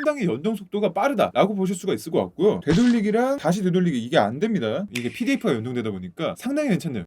상당히 연동 속도가 빠르다라고 보실 수가 있을 것 같고요. 되돌리기랑 다시 되돌리기 이게 안 됩니다. 이게 PDF가 연동되다 보니까 상당히 괜찮네요.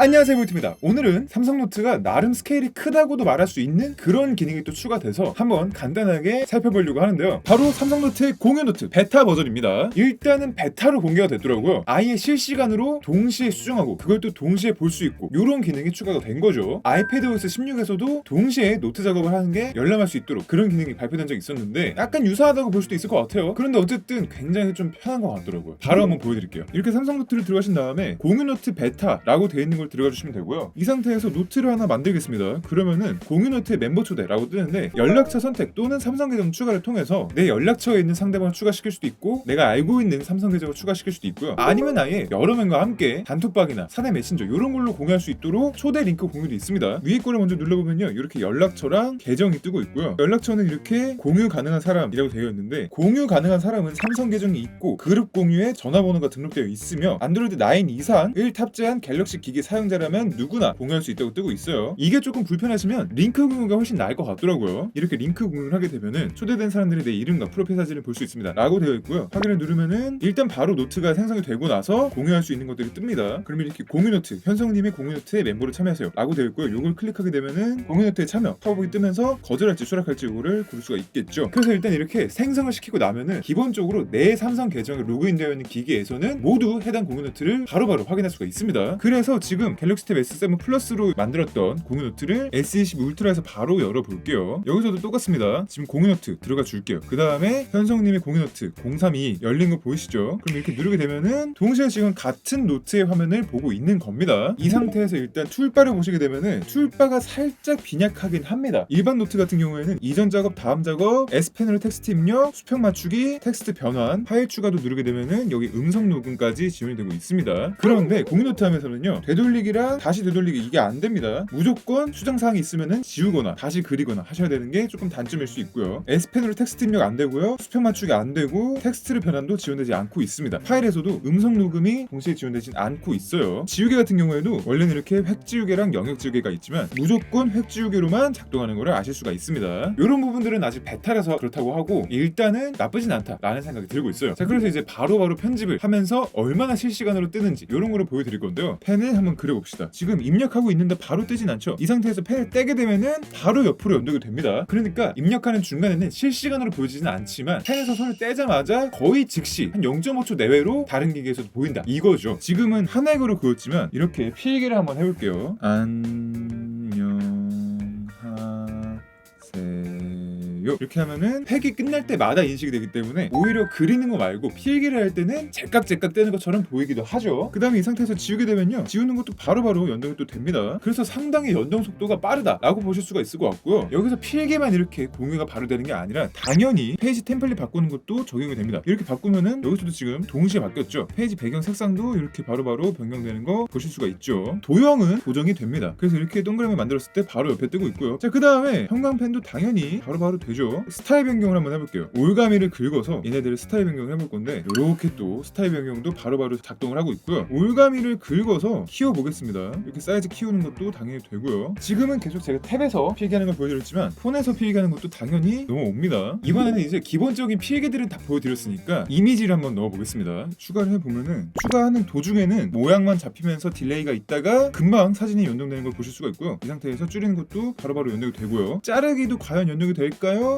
안녕하세요, 볼트입니다. 오늘은 삼성노트가 나름 스케일이 크다고도 말할 수 있는 그런 기능이 또 추가돼서 한번 간단하게 살펴보려고 하는데요. 바로 삼성노트의 공유노트 베타 버전입니다. 일단은 베타로 공개가 됐더라고요. 아예 실시간으로 동시에 수정하고 그걸 또 동시에 볼 수 있고 이런 기능이 추가가 된 거죠. 아이패드OS 16에서도 동시에 노트 작업을 하는 게 열람할 수 있도록 그런 기능이 발표된 적이 있었는데 약간 유사하다고 볼 수도 있을 것 같아요. 그런데 어쨌든 굉장히 좀 편한 것 같더라고요. 바로 한번 보여드릴게요. 이렇게 삼성노트를 들어가신 다음에 공유노트 베타라고 되어 있는 걸 들어가 주시면 되고요. 이 상태에서 노트를 하나 만들겠습니다. 그러면은 공유노트의 멤버 초대라고 뜨는데 연락처 선택 또는 삼성 계정 추가를 통해서 내 연락처에 있는 상대방을 추가시킬 수도 있고 내가 알고 있는 삼성 계정을 추가시킬 수도 있고요. 아니면 아예 여러 명과 함께 단톡방이나 사내 메신저 이런 걸로 공유할 수 있도록 초대 링크 공유도 있습니다. 위에 거를 먼저 눌러보면요. 이렇게 연락처랑 계정이 뜨고 있고요. 연락처는 이렇게 공유 가능한 사람이라고 되어 있는데 공유 가능한 사람은 삼성 계정이 있고 그룹 공유에 전화번호가 등록되어 있으며 안드로이드 9 이상을 탑재한 갤럭시 기기 사용자라면 누구나 공유할 수 있다고 뜨고 있어요. 이게 조금 불편하시면 링크 공유가 훨씬 나을 것 같더라고요. 이렇게 링크 공유를 하게 되면은 초대된 사람들의 내 이름과 프로필 사진을 볼 수 있습니다. 라고 되어 있고요. 확인을 누르면은 일단 바로 노트가 생성이 되고 나서 공유할 수 있는 것들이 뜹니다. 그러면 이렇게 공유노트, 현성님이 공유노트에 멤버로 참여하세요. 라고 되어 있고요. 이걸 클릭하게 되면은 공유노트에 참여, 팝업이 뜨면서 거절할지 수락할지 이거를 고를 수가 있겠죠. 그래서 일단 이렇게 생성을 시키고 나면은 기본적으로 내 삼성 계정에 로그인되어 있는 기기에서는 모두 해당 공유노트를 바로바로 확인할 수가 있습니다. 그래서 지금 갤럭시 탭 S7 플러스로 만들었던 공유노트를 S20 울트라에서 바로 열어볼게요. 여기서도 똑같습니다. 지금 공유노트 들어가 줄게요. 그 다음에 현성님의 공유노트 032 열린 거 보이시죠? 그럼 이렇게 누르게 되면은 동시에 지금 같은 노트의 화면을 보고 있는 겁니다. 이 상태에서 일단 툴바를 보시게 되면은 툴바가 살짝 빈약하긴 합니다. 일반 노트 같은 경우에는 이전 작업, 다음 작업, S펜으로 텍스트 입력, 수평 맞추기, 텍스트 변환, 파일 추가도 누르게 되면은 여기 음성 녹음까지 지원이 되고 있습니다. 그런데 공유노트 하면서는요 되돌리기랑 다시 되돌리기 이게 안 됩니다. 무조건 수정사항이 있으면은 지우거나 다시 그리거나 하셔야 되는 게 조금 단점일 수 있고요. S펜으로 텍스트 입력 안 되고요. 수평 맞추기 안 되고 텍스트를 변환도 지원되지 않고 있습니다. 파일에서도 음성 녹음이 동시에 지원되진 않고 있어요. 지우개 같은 경우에도 원래는 이렇게 획 지우개랑 영역 지우개가 있지만 무조건 획 지우개로만 작동하는 거를 아실 수가 있습니다. 이런 부분들은 아직 베타라서 그렇다고 하고 일단은 나쁘진 않다라는 생각이 들고 있어요. 자, 그래서 이제 바로바로 편집을 하면서 얼마나 실시간으로 뜨는지 이런 거를 보여드릴 건데요. 펜을 한번 그려봅시다. 지금 입력하고 있는데 바로 뜨진 않죠. 이 상태에서 펜을 떼게 되면은 바로 옆으로 연동이 됩니다. 그러니까 입력하는 중간에는 실시간으로 보여지지는 않지만 펜에서 손을 떼자마자 거의 즉시 한 0.5초 내외로 다른 기기에서도 보인다 이거죠. 지금은 한 획으로 그었지만 이렇게 필기를 한번 해볼게요. 이렇게 하면은 팩이 끝날 때마다 인식이 되기 때문에 오히려 그리는 거 말고 필기를 할 때는 제깍제깍 떼는 것처럼 보이기도 하죠. 그 다음에 이 상태에서 지우게 되면요 지우는 것도 바로바로 연동이 또 됩니다. 그래서 상당히 연동 속도가 빠르다 라고 보실 수가 있을 것 같고요. 여기서 필기만 이렇게 공유가 바로 되는 게 아니라 당연히 페이지 템플릿 바꾸는 것도 적용이 됩니다. 이렇게 바꾸면은 여기서도 지금 동시에 바뀌었죠. 페이지 배경 색상도 이렇게 바로바로 변경되는 거 보실 수가 있죠. 도형은 보정이 됩니다. 그래서 이렇게 동그라미 만들었을 때 바로 옆에 뜨고 있고요. 자, 그 다음에 형광펜도 당연히 바로바로 되죠. 스타일 변경을 한번 해볼게요. 올가미를 긁어서 얘네들을 스타일 변경을 해볼 건데 이렇게 또 스타일 변경도 바로바로 작동을 하고 있고요. 올가미를 긁어서 키워보겠습니다. 이렇게 사이즈 키우는 것도 당연히 되고요. 지금은 계속 제가 탭에서 필기하는 걸 보여드렸지만 폰에서 필기하는 것도 당연히 넘어옵니다. 이번에는 이제 기본적인 필기들은 다 보여드렸으니까 이미지를 한번 넣어보겠습니다. 추가를 해보면은 추가하는 도중에는 모양만 잡히면서 딜레이가 있다가 금방 사진이 연동되는 걸 보실 수가 있고요. 이 상태에서 줄이는 것도 바로바로 연동이 되고요. 자르기도 과연 연동이 될까요?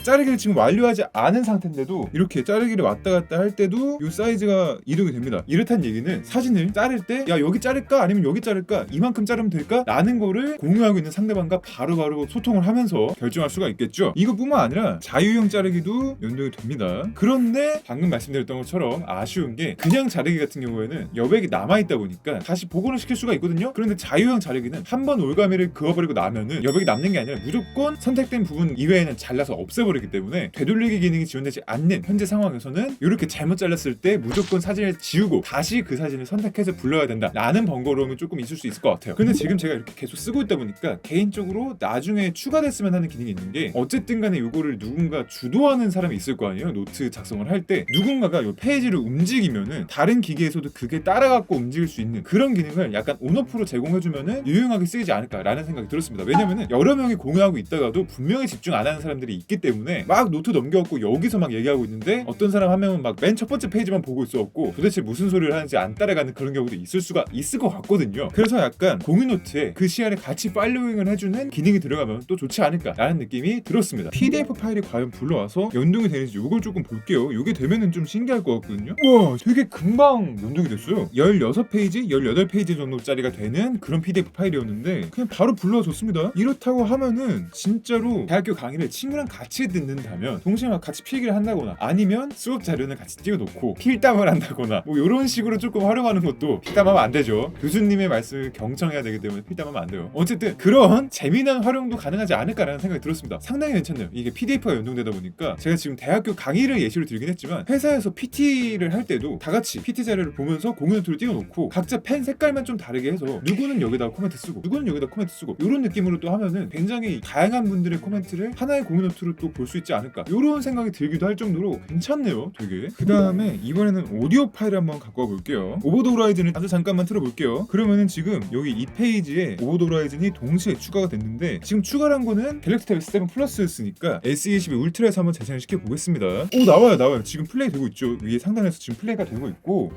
자르기를 지금 완료하지 않은 상태인데도 이렇게 자르기를 왔다 갔다 할 때도 이 사이즈가 이동이 됩니다. 이렇단 얘기는 사진을 자를 때 야 여기 자를까 아니면 여기 자를까 이만큼 자르면 될까 라는 거를 공유하고 있는 상대방과 바로바로 소통을 하면서 결정할 수가 있겠죠. 이것뿐만 아니라 자유형 자르기도 연동이 됩니다. 그런데 방금 말씀드렸던 것처럼 아쉬운 게 그냥 자르기 같은 경우에는 여백이 남아있다 보니까 다시 복원을 시킬 수가 있거든요. 그런데 자유형 자르기는 한번 올가미를 그어버리고 나면은 여백이 남는 게 아니라 무조건 선택된 부분 이외에는 잘라서 없애버리기 때문에 되돌리기 기능이 지원되지 않는 현재 상황에서는 이렇게 잘못 잘랐을 때 무조건 사진을 지우고 다시 그 사진을 선택해서 불러야 된다 라는 번거로움이 조금 있을 수 있을 것 같아요. 근데 지금 제가 이렇게 계속 쓰고 있다 보니까 개인적으로 나중에 추가됐으면 하는 기능이 있는 게, 어쨌든 간에 이거를 누군가 주도하는 사람이 있을 거 아니에요. 노트 작성을 할 때 누군가가 이 페이지를 움직이면은 다른 기기에서도 그게 따라갖고 움직일 수 있는 그런 기능을 약간 온오프로 제공해주면은 유용하게 쓰이지 않을까라는 생각이 들었습니다. 왜냐면은 여러 명이 공유하고 있다가도 분명히 집중 안 하는 사람들이 있기 때문에 막 노트 넘겨갖고 여기서 막 얘기하고 있는데 어떤 사람 한 명은 막 맨 첫 번째 페이지만 보고 있어갖고 도대체 무슨 소리를 하는지 안 따라가는 그런 경우도 있을 것 같거든요. 그래서 약간 공유 노트에 그 시야를 같이 팔로잉을 해주는 기능이 들어가면 또 좋지 않을까라는 느낌이 들었습니다. PDF 파일이 과연 불러와서 연동이 되는지 이걸 조금 볼게요. 이게 되면은 좀 신기할 것 같거든요. 와, 되게 금방 연동이 됐어요. 16페이지, 18페이지 정도짜리가 되는 그런 PDF 파일이었는데 그냥 바로 불러와 줬습니다. 이렇다고 하면은 진짜로 대학교 강의를 친구랑 같이 듣는다면 동시에 막 같이 필기를 한다거나 아니면 수업 자료는 같이 띄워놓고 필담을 한다거나 뭐 이런 식으로 조금 활용하는 것도, 필담하면 안 되죠. 교수님의 말씀을 경청해야 되기 때문에 필담하면 안 돼요. 어쨌든 그런 재미난 활용도 가능하지 않을까라는 생각이 들었습니다. 상당히 괜찮네요. 이게 PDF가 연동되다 보니까 제가 지금 대학교 강의를 예시로 들긴 했지만 회사에서 PT를 할 때도 다 같이 PT 자료를 보면서 공유 노트를 띄워놓고 각자 펜 색깔만 좀 다르게 해서 누구는 여기다가 코멘트 쓰고 누구는 여기다 코멘트 쓰고 이런 느낌으로 또 하면은 굉장히 다양한 분들의 코멘트를 하나의 공유 노트로 또 볼 수 있지 않을까, 이런 생각이 들기도 할 정도로 괜찮네요. 되게. 그 다음에 이번에는 오디오 파일을 한번 갖고 와볼게요. 오버 더 호라이즌을 아주 잠깐만 틀어볼게요. 그러면은 지금 여기 이 페이지에 오버 더 호라이즌이 동시에 추가가 됐는데, 지금 추가한 거는 갤럭시 탭 S7 플러스였으니까 S22 울트라에서 한번 재생을 시켜 보겠습니다. 오, 나와요. 지금 플레이 되고 있죠. 위에 상단에서 지금 플레이가 되고 있고,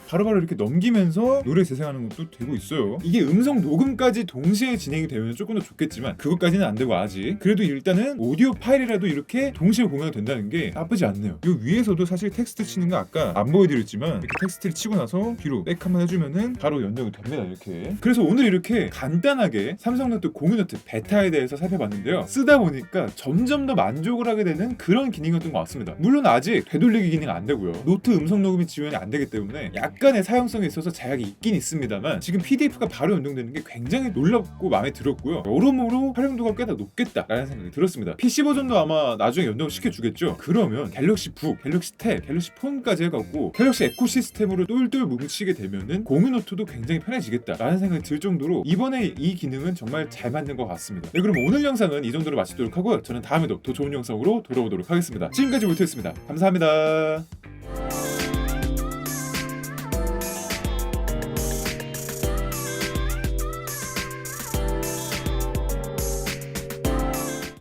바로바로 이렇게 넘기면서 노래 재생하는 것도 되고 있어요. 이게 음성 녹음까지 동시에 진행이 되면 조금 더 좋겠지만 그것까지는 안 되고 아직. 그래도 일단은 오디오 파일이라도 이렇게 동시에 공유가 된다는 게 나쁘지 않네요. 이 위에서도 사실 텍스트 치는 거 아까 안 보여드렸지만 이렇게 텍스트를 치고 나서 뒤로 백 한번 해주면은 바로 연동이 됩니다. 이렇게. 그래서 오늘 이렇게 간단하게 삼성노트 공유 노트 베타에 대해서 살펴봤는데요. 쓰다 보니까 점점 더 만족을 하게 되는 그런 기능이었던 것 같습니다. 물론 아직 되돌리기 기능 안 되고요. 노트 음성 녹음이 지원이 안 되기 때문에 약간의 사용성에 있어서 제약이 있긴 있습니다만 지금 PDF가 바로 연동되는 게 굉장히 놀랍고 마음에 들었고요. 여러모로 활용도가 꽤나 높겠다라는 생각이 들었습니다. PC 버전도 아마 나중에 연동을 시켜주겠죠. 그러면 갤럭시 북, 갤럭시 탭, 갤럭시 폰까지 해갖고 갤럭시 에코시스템으로 똘똘 뭉치게 되면은 공유 노트도 굉장히 편해지겠다라는 생각이 들 정도로 이번에 이 기능은 정말 잘 맞는 것 같습니다. 네, 그럼 오늘 영상은 이 정도로 마치도록 하고요. 저는 다음에도 더 좋은 영상으로 돌아오도록 하겠습니다. 지금까지 몰트였습니다. 감사합니다.